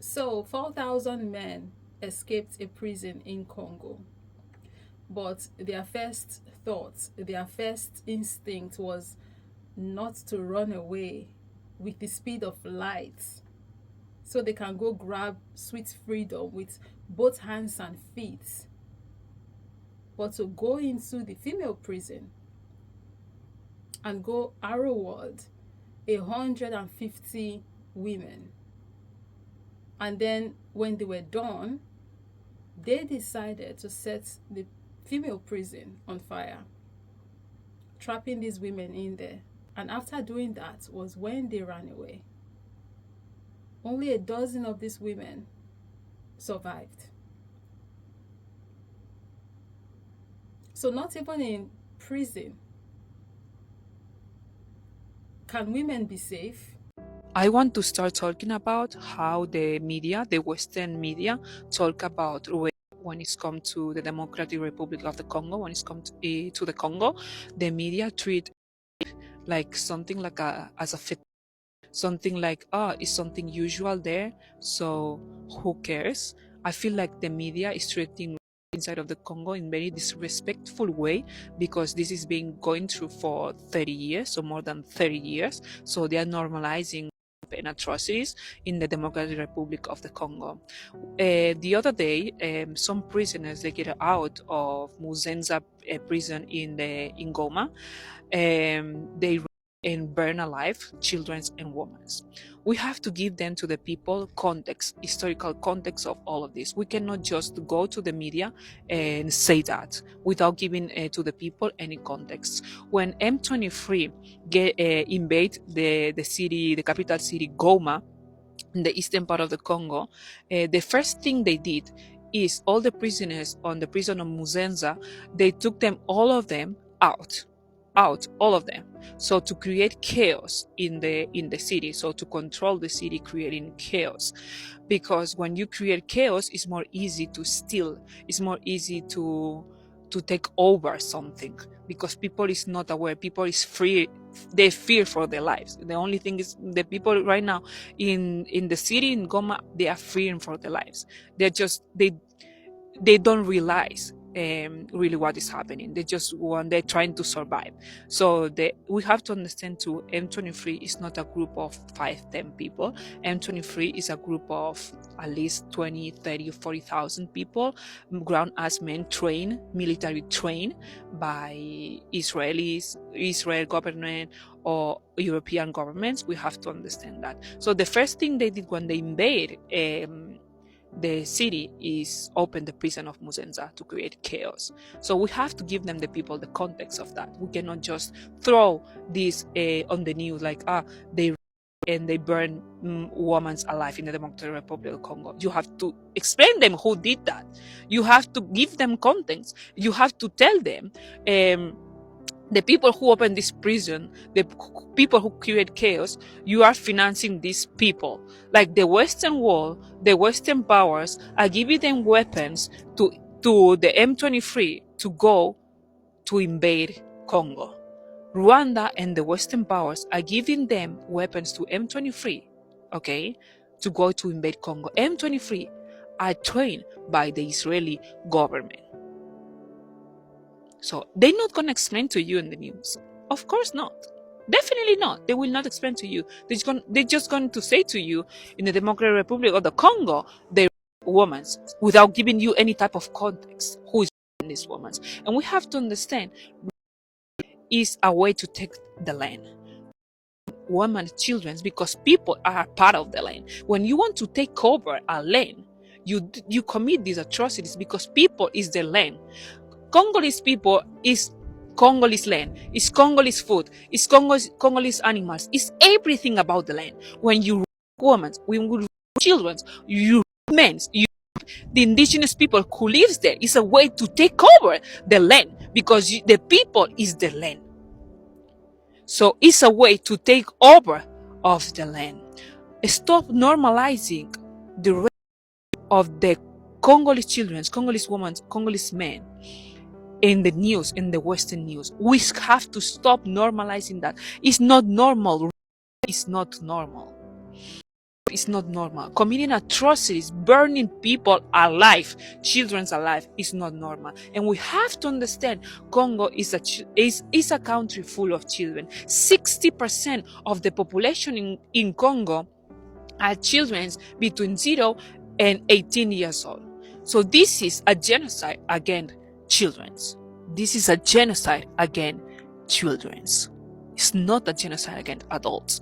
So 4,000 men escaped a prison in Congo. But their first thought, their first instinct was not to run away with the speed of light so they can go grab sweet freedom with both hands and feet, but to go into the female prison and go arrowward 150 women. And then when they were done, they decided to set the female prison on fire, trapping these women in there. And after doing that was when they ran away. Only a dozen of these women survived. So not even in prison can women be safe. I want to start talking about how the media, the Western media, talk about when it's come to the Democratic Republic of the Congo, when it's come to the Congo, the media treat like something like as a fit, something like, it's something usual there, so who cares? I feel like the media is treating inside of the Congo in very disrespectful way, because this is being going through for 30 years or more than 30 years, so they are normalizing and atrocities in the Democratic Republic of the Congo. The other day, some prisoners, they get out of Muzenza prison in Goma. They and burn alive children and women. We have to give them to the people context, historical context of all of this. We cannot just go to the media and say that without giving to the people any context. When M23 invade the city, the capital city Goma, in the eastern part of the Congo, the first thing they did is all the prisoners on the prison of Muzenza, they took them, all of them, out, all of them, so to create chaos in the city, so to control the city, creating chaos. Because when you create chaos, it's more easy to steal, it's more easy to take over something, because people is not aware, people is free, they fear for their lives. The only thing is, the people right now in the city in Goma, they are fearing for their lives. They're just they don't realize really what is happening. They're trying to survive. So we have to understand too, M23 is not a group of 5-10 people. M23 is a group of at least 20, 30, 40,000 people, ground as men, military trained by Israel government or European governments. We have to understand that. So the first thing they did when they invade the city is open the prison of Muzenza to create chaos. So we have to give them, the people, the context of that. We cannot just throw this on the news like, they burn women alive in the Democratic Republic of Congo. You have to explain them who did that. You have to give them context. You have to tell them the people who open this prison, the people who create chaos, you are financing these people. Like the Western world, the Western powers are giving them weapons to the M23 to go to invade Congo. Rwanda and the Western powers are giving them weapons to M23, okay, to go to invade Congo. M23 are trained by the Israeli government. So they're not going to explain to you in the news. Of course not. Definitely not. They will not explain to you. They're just going to say to you, in the Democratic Republic of the Congo, they're women, without giving you any type of context. Who is these women? And we have to understand, is a way to take the land. Women, children, because people are part of the land. When you want to take over a land, you commit these atrocities because people is the land. Congolese people is Congolese land, is Congolese food, is Congolese animals, is everything about the land. When you women, when you children, you men, the indigenous people who lives there, is a way to take over the land, because the people is the land. So it's a way to take over of the land. Stop normalizing the rape of the Congolese children, Congolese women, Congolese men in the news, in the Western news. We have to stop normalizing that. It's not normal. It's not normal. is not normal. Committing atrocities, burning people alive, children's alive, is not normal. And we have to understand Congo is a country full of children. 60% of the population in Congo are children between 0 and 18 years old. So this is a genocide against children. This is a genocide against children. It's not a genocide against adults.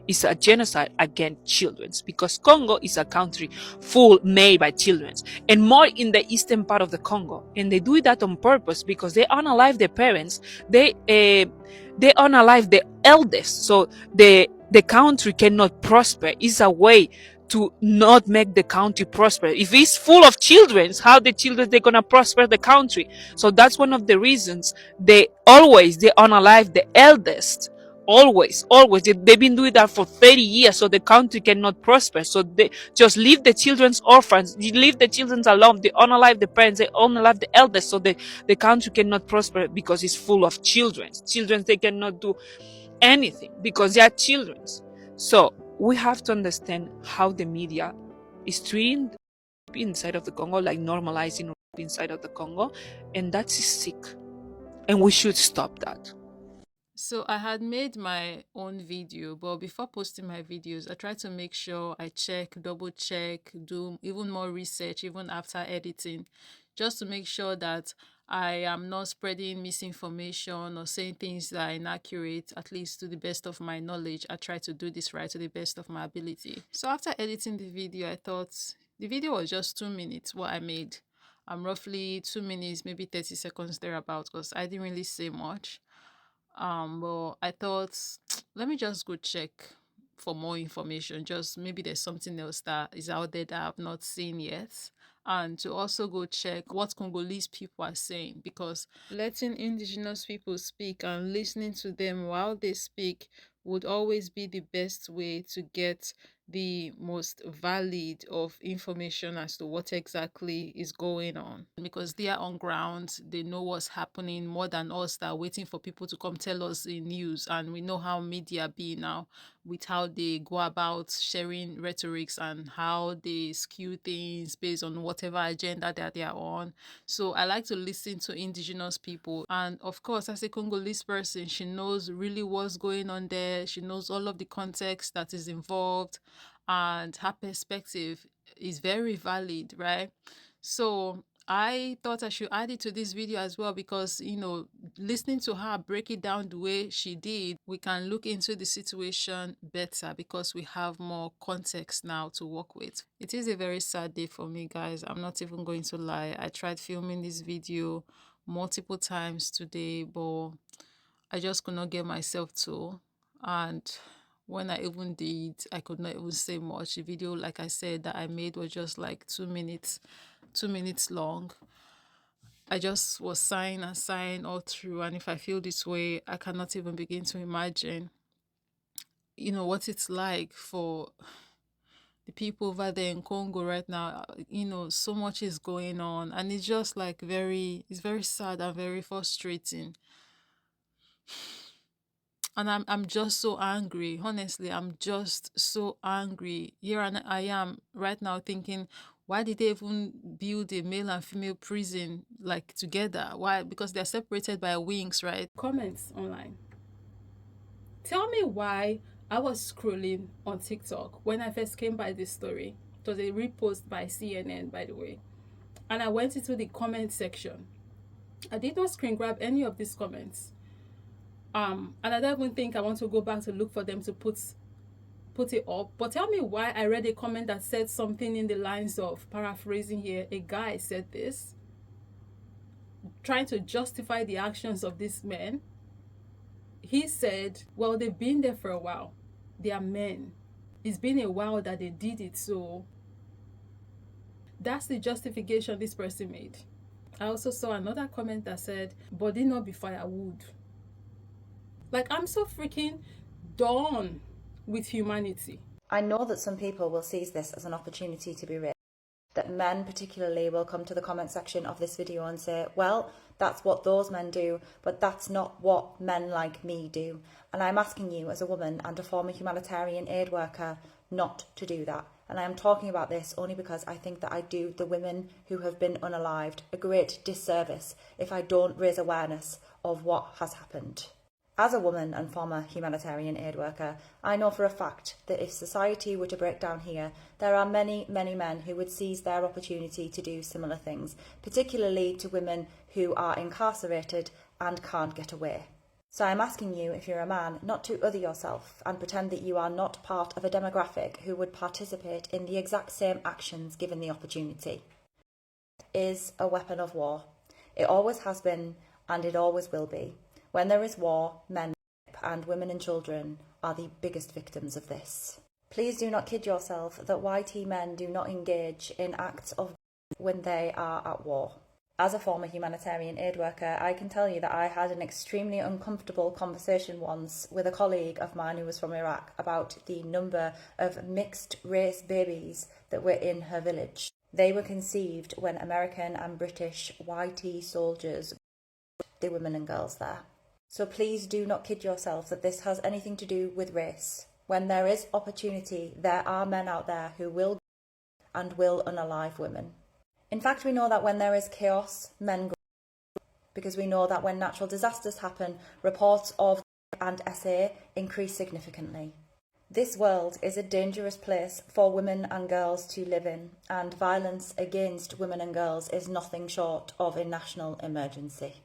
It's a genocide against children, because Congo is a country full made by children, and more in the eastern part of the Congo. And they do that on purpose because they unalive their parents. They unalive the eldest, so the country cannot prosper. It's a way to not make the country prosper. If it's full of children, how they're gonna prosper the country? So that's one of the reasons they unalive the eldest. Always they've been doing that for 30 years, so the country cannot prosper. So they just leave the children's orphans, you leave the children alone, they unalive the parents, they unalive the eldest, so the country cannot prosper because it's full of children. They cannot do anything because they are children. So we have to understand how the media is treating inside of the Congo, like normalizing inside of the Congo, and that's sick, and we should stop that. So I had made my own video, but before posting my videos, I try to make sure I check, double check, do even more research, even after editing, just to make sure that I am not spreading misinformation or saying things that are inaccurate, at least to the best of my knowledge. I try to do this right to the best of my ability. So after editing the video, I thought the video was just 2 minutes, what I made. Roughly 2 minutes, maybe 30 seconds thereabouts, because I didn't really say much. But I thought, let me just go check for more information. Just maybe there's something else that is out there that I've not seen yet. And to also go check what Congolese people are saying, because letting indigenous people speak and listening to them while they speak would always be the best way to get the most valid of information as to what exactly is going on, because they are on ground, they know what's happening more than us that are waiting for people to come tell us in news. And we know how media be now, with how they go about sharing rhetorics and how they skew things based on whatever agenda that they are on. So I like to listen to indigenous people, and of course, as a Congolese person, she knows really what's going on there. She knows all of the context that is involved, and her perspective is very valid, right? So I thought I should add it to this video as well, because listening to her break it down the way she did, we can look into the situation better because we have more context now to work with. It is a very sad day for me, guys. I'm not even going to lie. I tried filming this video multiple times today, but I just could not get myself to. And when I even did, I could not even say much. The video, like I said, that I made was just like 2 minutes long. I just was sighing and sighing all through, and if I feel this way, I cannot even begin to imagine what it's like for the people over there in Congo right now. So much is going on, and it's just like it's very sad and very frustrating. And I'm just so angry. Honestly, I'm just so angry. Here and I am right now thinking, why did they even build a male and female prison like together? Why? Because they're separated by wings, right? Comments online. Tell me why I was scrolling on TikTok when I first came by this story. It was a repost by CNN, by the way. And I went into the comment section. I did not screen grab any of these comments. And I don't even think I want to go back to look for them to put it up. But tell me why I read a comment that said something in the lines of, paraphrasing here, a guy said this, trying to justify the actions of this man. He said, well, they've been there for a while. They are men. It's been a while that they did it, so that's the justification this person made. I also saw another comment that said, body not be firewood. Like, I'm so freaking done with humanity. I know that some people will seize this as an opportunity to be rich, that men particularly will come to the comment section of this video and say, well, that's what those men do, but that's not what men like me do. And I'm asking you as a woman and a former humanitarian aid worker, not to do that. And I am talking about this only because I think that I do the women who have been unalived a great disservice if I don't raise awareness of what has happened. As a woman and former humanitarian aid worker, I know for a fact that if society were to break down here, there are many, many men who would seize their opportunity to do similar things, particularly to women who are incarcerated and can't get away. So I'm asking you, if you're a man, not to other yourself and pretend that you are not part of a demographic who would participate in the exact same actions given the opportunity. It is a weapon of war. It always has been and it always will be. When there is war, men and women and children are the biggest victims of this. Please do not kid yourself that YT men do not engage in acts of when they are at war. As a former humanitarian aid worker, I can tell you that I had an extremely uncomfortable conversation once with a colleague of mine who was from Iraq about the number of mixed-race babies that were in her village. They were conceived when American and British YT soldiers the women and girls there. So please do not kid yourself that this has anything to do with race. When there is opportunity, there are men out there who will and will unalive women. In fact, we know that when there is chaos, men go, because we know that when natural disasters happen, reports of and SA increase significantly. This world is a dangerous place for women and girls to live in, and violence against women and girls is nothing short of a national emergency.